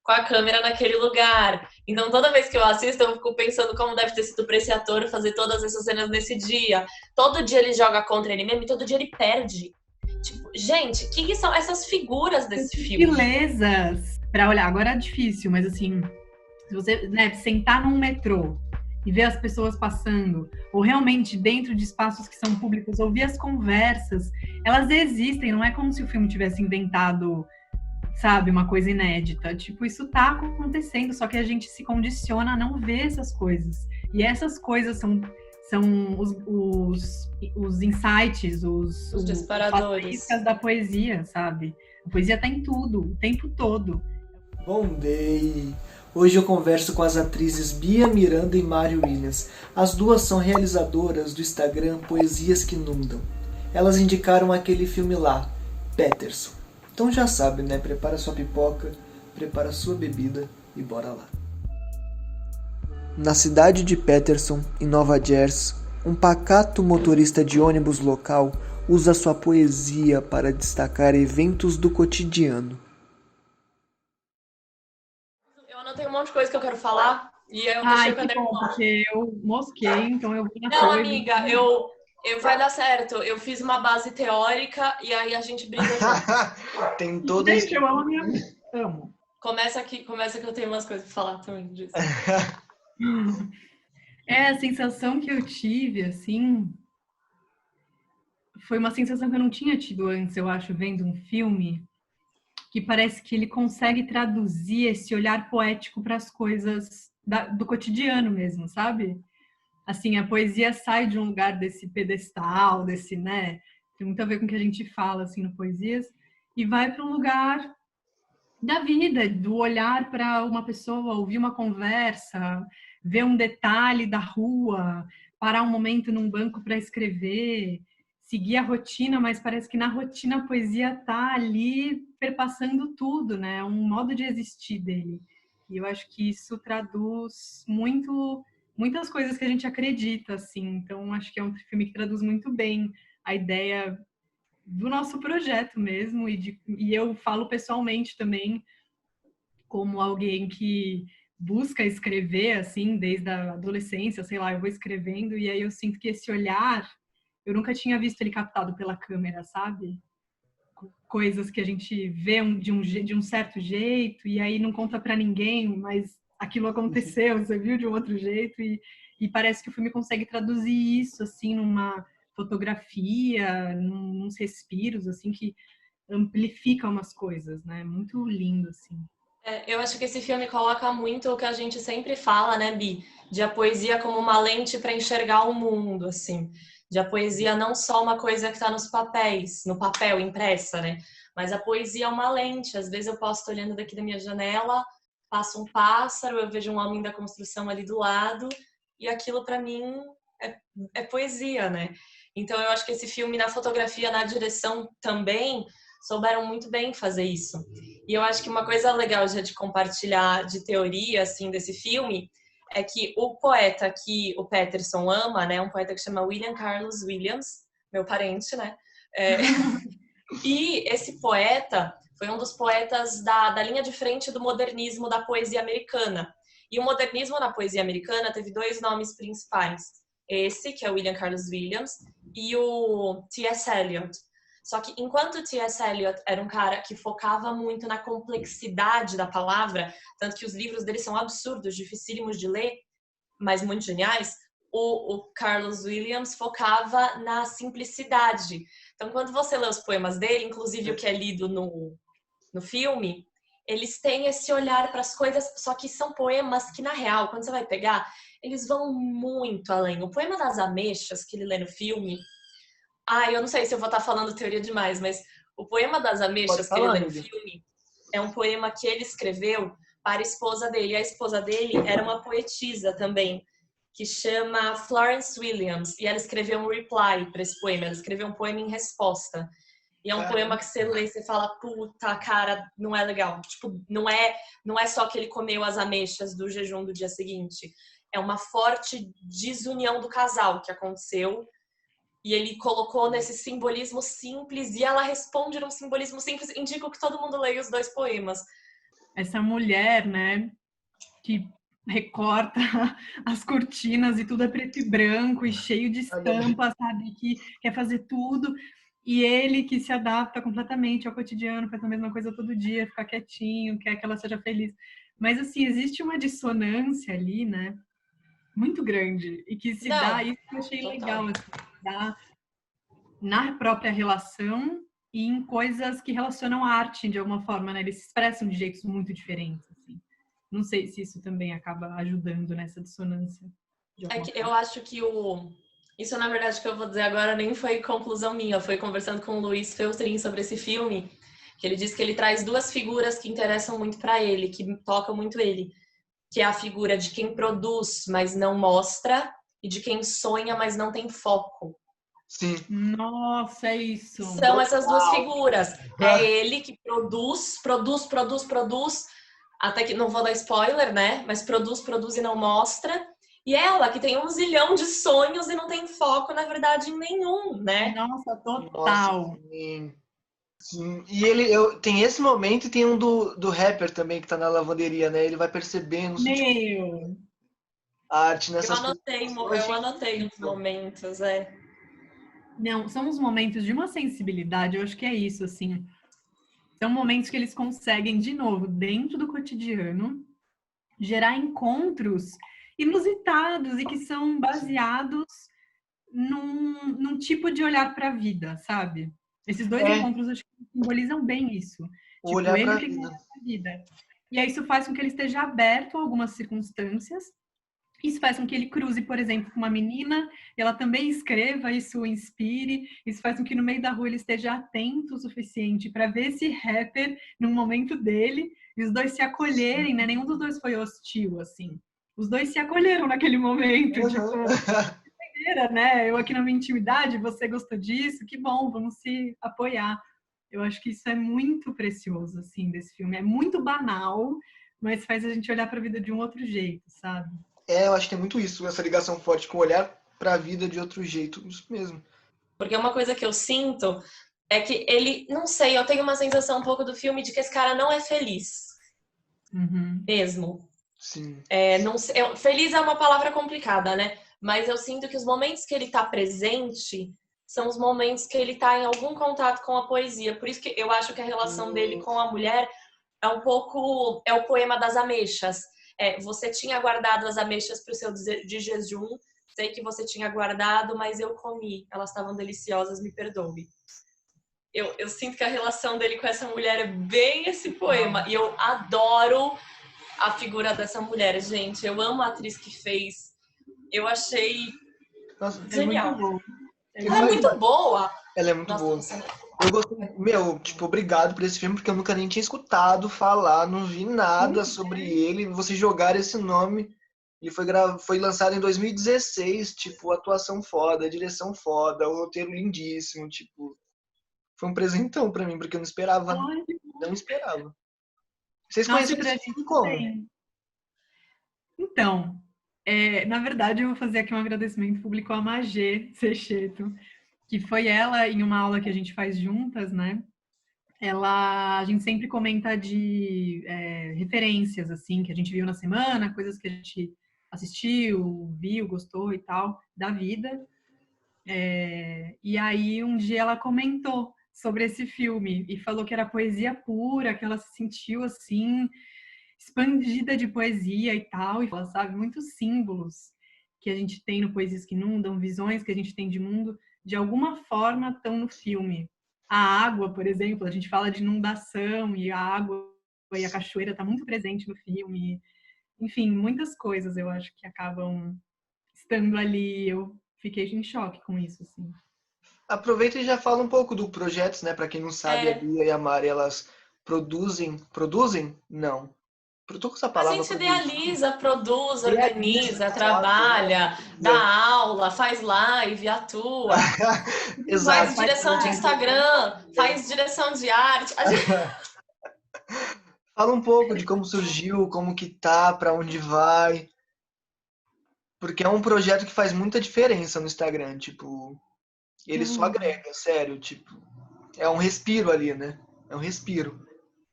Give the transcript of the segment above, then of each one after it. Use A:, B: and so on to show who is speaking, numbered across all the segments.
A: com a câmera naquele lugar. Então, toda vez que eu assisto, eu fico pensando como deve ter sido pra esse ator fazer todas essas cenas nesse dia. Todo dia ele joga contra ele mesmo e todo dia ele perde. Tipo, gente, o que são essas figuras desse filme?
B: Sutilezas para olhar. Agora é difícil, mas assim, se você, né, sentar num metrô e ver as pessoas passando, ou realmente dentro de espaços que são públicos, ouvir as conversas, elas existem, não é como se o filme tivesse inventado, sabe, uma coisa inédita. Tipo, isso tá acontecendo, só que a gente se condiciona a não ver essas coisas. E essas coisas são os insights,
A: Os disparadores
B: da poesia, sabe? A poesia tá em tudo, o tempo todo.
C: Bom day! Hoje eu converso com as atrizes Bia Miranda e Mari Williams. As duas são realizadoras do Instagram Poesias que Inundam. Elas indicaram aquele filme lá, Peterson. Então já sabe, né? Prepara sua pipoca, prepara sua bebida e bora lá. Na cidade de Peterson, em Nova Jersey, um pacato motorista de ônibus local usa sua poesia para destacar eventos do cotidiano.
A: Eu anotei um monte de coisa que eu quero falar e eu deixei
B: Ai,
A: o
B: que
A: caderno
B: bom,
A: longe.
B: porque eu mosquei, então eu vou na
A: Não,
B: coisa.
A: amiga, eu vai dar certo. Eu fiz uma base teórica e aí a gente brinca junto.
C: Tem todo
B: Gente, eu amo a minha... Amo.
A: Começa que eu tenho umas coisas pra falar também disso.
B: É, a sensação que eu tive, assim, foi uma sensação que eu não tinha tido antes, eu acho, vendo um filme, que parece que ele consegue traduzir esse olhar poético para as coisas do cotidiano mesmo, sabe? Assim, a poesia sai de um lugar desse pedestal, desse, né? Tem muito a ver com o que a gente fala, assim, no Poesias, e vai para um lugar da vida, do olhar para uma pessoa, ouvir uma conversa, ver um detalhe da rua, parar um momento num banco para escrever, seguir a rotina, mas parece que na rotina a poesia tá ali perpassando tudo, né? É um modo de existir dele. E eu acho que isso traduz muitas coisas que a gente acredita, assim. Então acho que é um filme que traduz muito bem a ideia do nosso projeto mesmo, e eu falo pessoalmente também, como alguém que busca escrever, assim, desde a adolescência, sei lá, eu vou escrevendo, e aí eu sinto que esse olhar, eu nunca tinha visto ele captado pela câmera, sabe? Coisas que a gente vê de um certo jeito, e aí não conta para ninguém, mas aquilo aconteceu, você viu de um outro jeito, e parece que o filme consegue traduzir isso, assim, numa fotografia, nos respiros, assim, que amplifica umas coisas, né? Muito lindo, assim.
A: Eu acho que esse filme coloca muito o que a gente sempre fala, né, Bi? De a poesia como uma lente para enxergar o mundo, assim. De a poesia não só uma coisa que está nos papéis, no papel impressa, né? Mas a poesia é uma lente. Às vezes eu posso estar olhando daqui da minha janela, passa um pássaro, eu vejo um homem da construção ali do lado, e aquilo para mim é, é poesia, né? Então eu acho que esse filme, na fotografia, na direção também, souberam muito bem fazer isso. E eu acho que uma coisa legal já de compartilhar de teoria, assim, desse filme, é que o poeta que o Peterson ama, né, um poeta que chama William Carlos Williams, meu parente, né, e esse poeta foi um dos poetas da linha de frente do modernismo da poesia americana. E o modernismo na poesia americana teve dois nomes principais. Esse, que é o William Carlos Williams, e o T.S. Eliot. Só que enquanto T.S. Eliot era um cara que focava muito na complexidade da palavra, tanto que os livros dele são absurdos, dificílimos de ler, mas muito geniais, o Carlos Williams focava na simplicidade. Então, quando você lê os poemas dele, inclusive o que é lido no filme, eles têm esse olhar para as coisas, só que são poemas que, na real, quando você vai pegar, eles vão muito além. O poema das ameixas, que ele lê no filme, eu não sei se eu vou estar falando teoria demais, mas o poema das
C: Pode
A: ameixas que ele
C: falar,
A: lê no
C: amiga.
A: filme é um poema que ele escreveu para a esposa dele. E a esposa dele era uma poetisa também, que chama Florence Williams. E ela escreveu um reply para esse poema. Ela escreveu um poema em resposta. E é um poema que você lê e você fala, puta, cara, não é legal. Tipo, não é só que ele comeu as ameixas do jejum do dia seguinte. É uma forte desunião do casal que aconteceu. E ele colocou nesse simbolismo simples e ela responde num simbolismo simples, indica que todo mundo leia os dois poemas.
B: essa mulher, né, que recorta as cortinas e tudo é preto e branco e cheio de estampas, sabe? Que quer fazer tudo. E ele que se adapta completamente ao cotidiano, faz a mesma coisa todo dia, fica quietinho, quer que ela seja feliz. Mas, assim, existe uma dissonância ali, né? Muito grande. E que se dá, isso que eu achei legal, assim, se dá na própria relação e em coisas que relacionam a arte de alguma forma, né? Eles se expressam de jeitos muito diferentes, assim. Não sei se isso também acaba ajudando nessa dissonância.
A: É que eu acho que isso, na verdade, que eu vou dizer agora nem foi conclusão minha. Foi conversando com o Luiz Feltrin sobre esse filme, que ele diz que ele traz duas figuras que interessam muito para ele, que tocam muito ele, que é a figura de quem produz, mas não mostra, e de quem sonha, mas não tem foco.
C: Sim.
B: Nossa, é isso.
A: São essas duas figuras. É ele que produz, até que não vou dar spoiler, né? Mas produz e não mostra. E ela que tem um zilhão de sonhos e não tem foco, na verdade, em nenhum, né?
B: Nossa, total.
C: Nossa, sim. Sim. E tem esse momento e tem um do rapper também que tá na lavanderia, né? Ele vai percebendo
B: Meu!
C: a arte nessas coisas.
A: Eu anotei os momentos,
B: Não, são os momentos de uma sensibilidade, eu acho que é isso, assim. São momentos que eles conseguem, de novo, dentro do cotidiano, gerar encontros inusitados e que são baseados num tipo de olhar para a vida, sabe? Esses dois encontros acho que simbolizam bem isso.
C: O
B: Tipo,
C: olhar
B: ele
C: pra
B: tem que
C: vida.
B: olhar para a vida. E aí isso faz com que ele esteja aberto a algumas circunstâncias. Isso faz com que ele cruze, por exemplo, com uma menina, ela também escreva, isso o inspire. Isso faz com que no meio da rua ele esteja atento o suficiente para ver esse rapper num momento dele e os dois se acolherem, né? Nenhum dos dois foi hostil, assim. Os dois se acolheram naquele momento, tipo, né? Eu aqui na minha intimidade, você gostou disso, que bom, vamos se apoiar. Eu acho que isso é muito precioso, assim, desse filme. É muito banal, mas faz a gente olhar para a vida de um outro jeito, sabe?
C: Eu acho que tem muito isso, essa ligação forte com olhar pra vida de outro jeito. Isso mesmo.
A: Porque uma coisa que eu sinto é que ele, não sei, eu tenho uma sensação um pouco do filme de que esse cara não é feliz. Mesmo.
C: Sim.
A: Não sei, feliz é uma palavra complicada, né? Mas eu sinto que os momentos que ele tá presente são os momentos que ele tá em algum contato com a poesia. Por isso que eu acho que a relação dele com a mulher é um pouco... É o poema das ameixas. Você tinha guardado as ameixas para o seu de jejum. Sei que você tinha guardado, mas eu comi. Elas estavam deliciosas, me perdoe. Eu sinto que a relação dele com essa mulher é bem esse poema. E eu adoro a figura dessa mulher, gente. Eu amo a atriz que fez. Eu achei genial. Ela é muito boa.
C: Ela é muito boa. Eu gostei, obrigado por esse filme, porque eu nunca nem tinha escutado falar, não vi nada sobre ele. Vocês jogaram esse nome e foi lançado em 2016, tipo, atuação foda, direção foda, o roteiro lindíssimo, tipo, foi um presentão pra mim, porque eu não esperava. Não esperava. Vocês conheceram esse filme como?
B: Então, na verdade, eu vou fazer aqui um agradecimento público à Magê Secheto, que foi ela, em uma aula que a gente faz juntas, né? A gente sempre comenta de referências, assim, que a gente viu na semana, coisas que a gente assistiu, viu, gostou e tal, da vida. E aí, um dia ela comentou sobre esse filme e falou que era poesia pura, que ela se sentiu, assim, expandida de poesia e tal, e fala, sabe, muitos símbolos que a gente tem no Poesias que Inundam, visões que a gente tem de mundo, de alguma forma estão no filme. A água, por exemplo, a gente fala de inundação e a água e a cachoeira está muito presente no filme. Enfim, muitas coisas eu acho que acabam estando ali. Eu fiquei em choque com isso, assim.
C: Aproveita e já fala um pouco do projeto, né? Para quem não sabe, a Bia e a Mari, elas produzem? Não. Eu tô com essa palavra.
A: A gente idealiza, produz, organiza, trabalha, dá aula, faz live, atua.
C: Exato.
A: Faz direção de Instagram, faz direção de arte.
C: Fala um pouco de como surgiu, como que tá, para onde vai. Porque é um projeto que faz muita diferença no Instagram, tipo, ele só agrega, sério, tipo, é um respiro ali, né? É um respiro.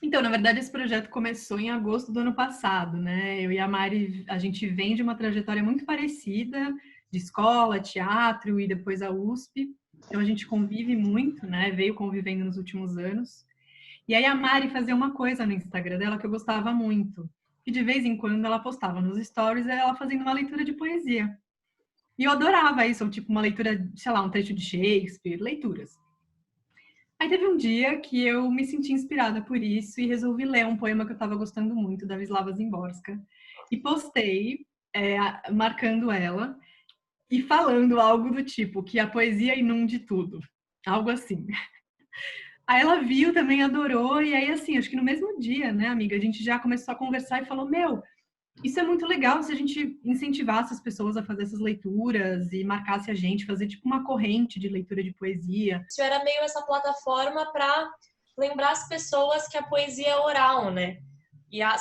B: Então, na verdade, esse projeto começou em agosto do ano passado, né? Eu e a Mari, a gente vem de uma trajetória muito parecida, de escola, teatro e depois a USP. Então, a gente convive muito, né? Veio convivendo nos últimos anos. E aí a Mari fazia uma coisa no Instagram dela que eu gostava muito. Que de vez em quando ela postava nos stories ela fazendo uma leitura de poesia. E eu adorava isso, ou tipo uma leitura, sei lá, um trecho de Shakespeare, leituras. Aí teve um dia que eu me senti inspirada por isso e resolvi ler um poema que eu estava gostando muito, da Wisława Szymborska. E postei, marcando ela e falando algo do tipo, que a poesia inunde tudo. Algo assim. Aí ela viu, também adorou, e aí assim, acho que no mesmo dia, né, amiga, a gente já começou a conversar e falou, meu, isso é muito legal se a gente incentivasse as pessoas a fazer essas leituras e marcasse a gente, fazer tipo uma corrente de leitura de poesia.
A: Isso era meio essa plataforma para lembrar as pessoas que a poesia é oral, né?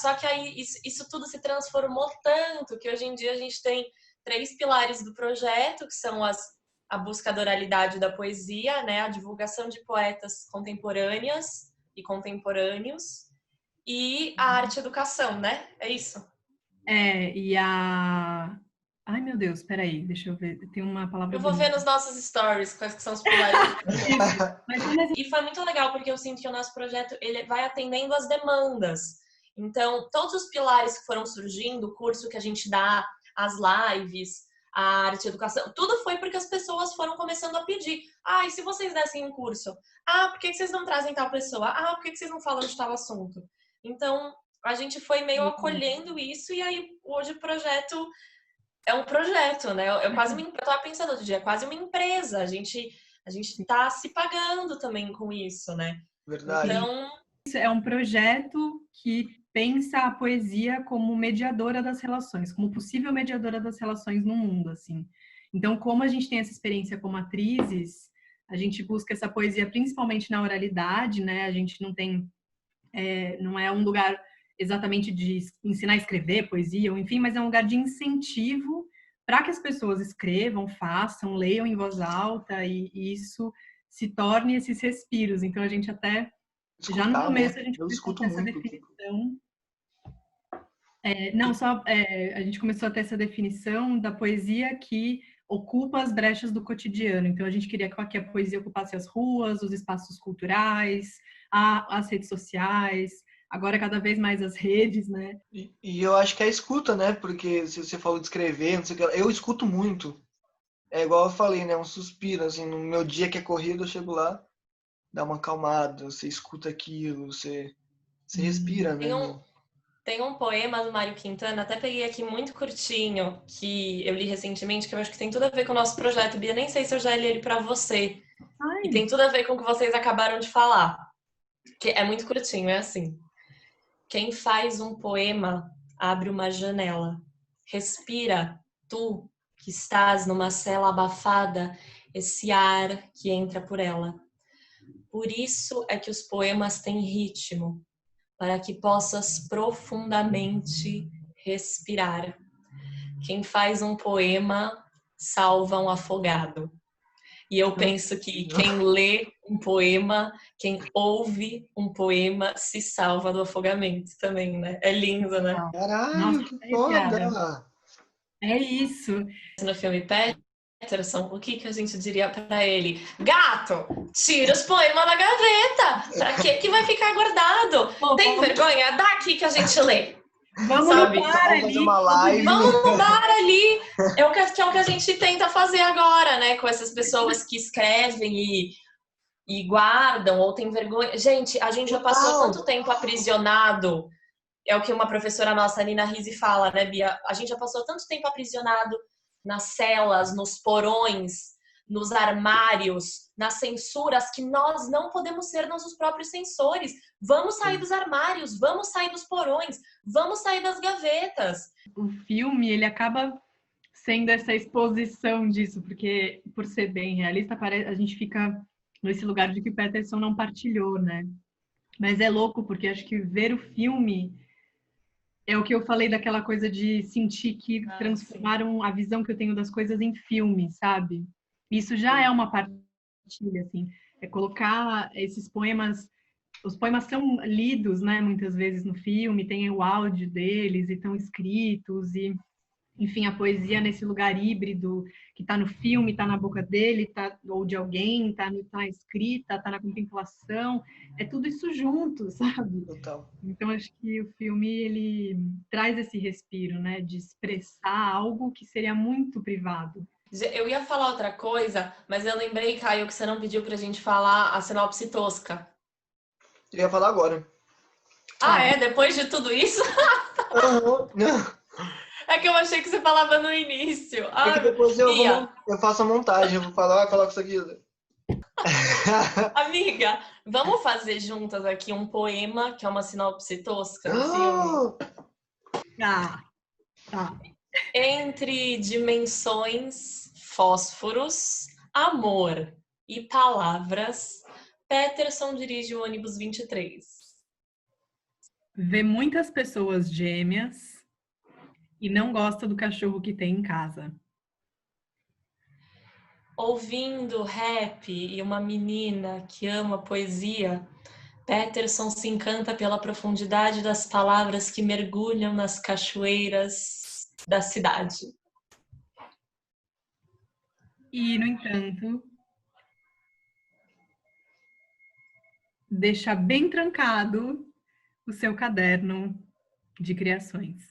A: Só que aí isso tudo se transformou tanto que hoje em dia a gente tem 3 pilares do projeto, que são a busca da oralidade da poesia, né? A divulgação de poetas contemporâneas e contemporâneos e a arte-educação, né? É isso.
B: E a... Ai, meu Deus, peraí, deixa eu ver. Tem uma palavra
A: Eu vou
B: bonita.
A: ver nos nossos stories quais que são os pilares. E foi muito legal, porque eu sinto que o nosso projeto ele vai atendendo às demandas. Então, todos os pilares que foram surgindo, o curso que a gente dá, as lives, a arte e educação, tudo foi porque as pessoas foram começando a pedir. Ah, e se vocês dessem um curso? Ah, por que vocês não trazem tal pessoa? Ah, por que vocês não falam de tal assunto? Então, a gente foi meio acolhendo isso e aí hoje o projeto é um projeto, né? Eu tava pensando outro dia, é quase uma empresa. A gente tá se pagando também com isso, né?
C: Verdade.
A: Então,
B: É um projeto que pensa a poesia como mediadora das relações, como possível mediadora das relações no mundo, assim. Então, como a gente tem essa experiência como atrizes, a gente busca essa poesia principalmente na oralidade, né? A gente não tem, não é um lugar exatamente de ensinar a escrever poesia, ou enfim, mas é um lugar de incentivo para que as pessoas escrevam, façam, leiam em voz alta e isso se torne esses respiros. Então, a gente até já no começo a gente
C: Eu
B: começou a
C: escuto
B: ter essa
C: muito.
B: definição. A gente começou a ter essa definição da poesia que ocupa as brechas do cotidiano. Então a gente queria que a poesia ocupasse as ruas, os espaços culturais, as redes sociais, agora cada vez mais as redes, né?
C: E eu acho que é a escuta, né? Porque se você falou de escrever, não sei o que, eu escuto muito. É igual eu falei, né? Um suspiro, assim, no meu dia que é corrido, eu chego lá, dá uma acalmada, você escuta aquilo, você respira, né?
A: tem um poema do Mário Quintana, até peguei aqui muito curtinho, que eu li recentemente, que eu acho que tem tudo a ver com o nosso projeto, Bia. Nem sei se eu já li ele para você.
B: Ai.
A: E tem tudo a ver com o que vocês acabaram de falar. Que é muito curtinho, é assim. Quem faz um poema abre uma janela. Respira, tu que estás numa cela abafada, esse ar que entra por ela. Por isso é que os poemas têm ritmo, para que possas profundamente respirar. Quem faz um poema salva um afogado. E eu penso que quem lê um poema, quem ouve um poema, se salva do afogamento também, né? É lindo, né?
C: Caralho, que foda!
B: É isso.
A: No filme Peterson, o que a gente diria pra ele? Gato, tira os poemas da gaveta! Pra que vai ficar guardado? Tem vergonha? Dá aqui que a gente lê.
B: Vamos
A: sabe?
B: no bar ali.
A: Vamos no bar ali. É o que a gente tenta fazer agora, né? Com essas pessoas que escrevem e guardam ou tem vergonha. Gente, a gente já passou tanto tempo aprisionado. É o que uma professora nossa, Nina Risi, fala, né, Bia? A gente já passou tanto tempo aprisionado nas celas, nos porões, nos armários, nas censuras, que nós não podemos ser nossos próprios censores. Vamos sair dos armários, vamos sair dos porões, vamos sair das gavetas.
B: O filme, ele acaba sendo essa exposição disso, porque por ser bem realista, a gente fica nesse lugar de que o Peterson não partilhou, né? Mas é louco, porque acho que ver o filme é o que eu falei daquela coisa de sentir que transformaram a visão que eu tenho das coisas em filme, sabe? Isso já é uma partilha, assim. É colocar esses poemas os poemas são lidos, né, muitas vezes no filme, tem o áudio deles e estão escritos, e, enfim, a poesia nesse lugar híbrido que está no filme, está na boca dele, tá, ou de alguém, está na escrita, está na contemplação, é tudo isso junto, sabe?
C: Total.
B: Então, acho que o filme, ele traz esse respiro, né, de expressar algo que seria muito privado.
A: Eu ia falar outra coisa, mas eu lembrei, Caio, que você não pediu pra gente falar a sinopse tosca.
C: Eu ia falar agora.
A: Ah, é? Depois de tudo isso? É que eu achei que você falava no início.
C: É que depois eu
A: Bia,
C: faço a montagem, eu vou falar, coloco isso aqui.
A: amiga, vamos fazer juntas aqui um poema, que é uma sinopse tosca do filme?
B: Ah, tá.
A: Entre dimensões, fósforos, amor e palavras, Peterson dirige o ônibus 23.
B: Vê muitas pessoas gêmeas e não gosta do cachorro que tem em casa.
A: Ouvindo rap e uma menina que ama poesia, Peterson se encanta pela profundidade das palavras que mergulham nas cachoeiras da cidade.
B: E, no entanto, deixa bem trancado o seu caderno de criações.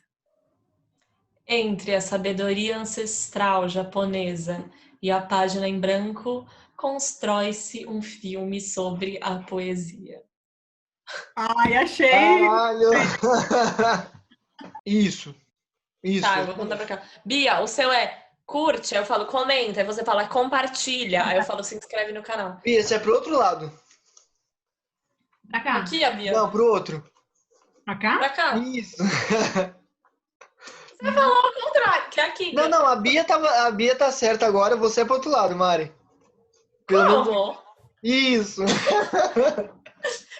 A: Entre a sabedoria ancestral japonesa e a página em branco, constrói-se um filme sobre a poesia.
B: Ai, achei!
C: Caralho! Isso.
A: Tá, eu vou contar pra cá. Bia, o seu é curte, aí eu falo comenta, aí você fala compartilha, aí eu falo se inscreve no canal.
C: Bia, esse é pro outro lado.
B: Pra cá.
A: Aqui, a Bia.
C: Não, pro outro.
B: Pra cá?
A: Pra cá.
C: Isso.
A: Você falou ao contrário, que é aqui.
C: Não, a Bia tá certa agora, você é pro outro lado, Mari. Pelo menos.
A: Como?
C: Isso.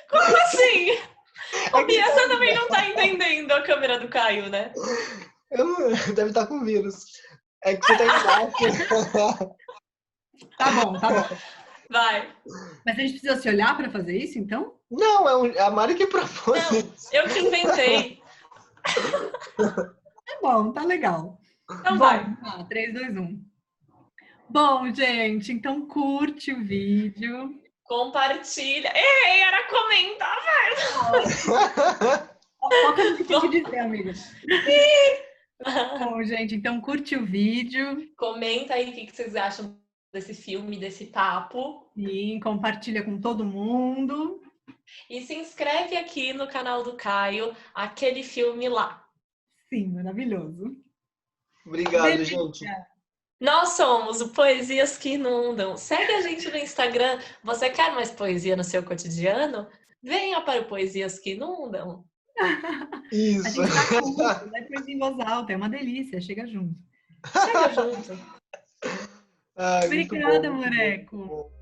A: Como assim? O Bia, você também não tá entendendo a câmera do Caio, né?
C: Deve estar com vírus. É que você tá embaixo.
B: Tá bom.
A: Vai.
B: Mas a gente precisa se olhar pra fazer isso, então?
C: Não, é a Mari que propôs.
A: Não, eu que inventei.
B: Tá bom, tá legal.
A: Então
B: Bom,
A: vai.
B: 3, 2, 1. Bom, gente, então curte o vídeo.
A: Compartilha. Errei, era comentar, velho.
B: Foca no que tem que dizer, amiga. Bom, gente, então curte o vídeo.
A: Comenta aí o que vocês acham desse filme, desse papo.
B: E compartilha com todo mundo.
A: E se inscreve aqui no canal do Caio, aquele filme lá.
B: Sim, maravilhoso.
C: Obrigado, gente.
A: Nós somos o Poesias que Inundam. Segue a gente no Instagram. Você quer mais poesia no seu cotidiano? Venha para o Poesias que Inundam.
C: Isso.
B: A gente tá junto, né? Poesia em voz alta, é uma delícia, chega junto.
A: Chega junto.
C: Ai,
B: Obrigada,
C: muito bom,
B: moleco.
C: muito bom.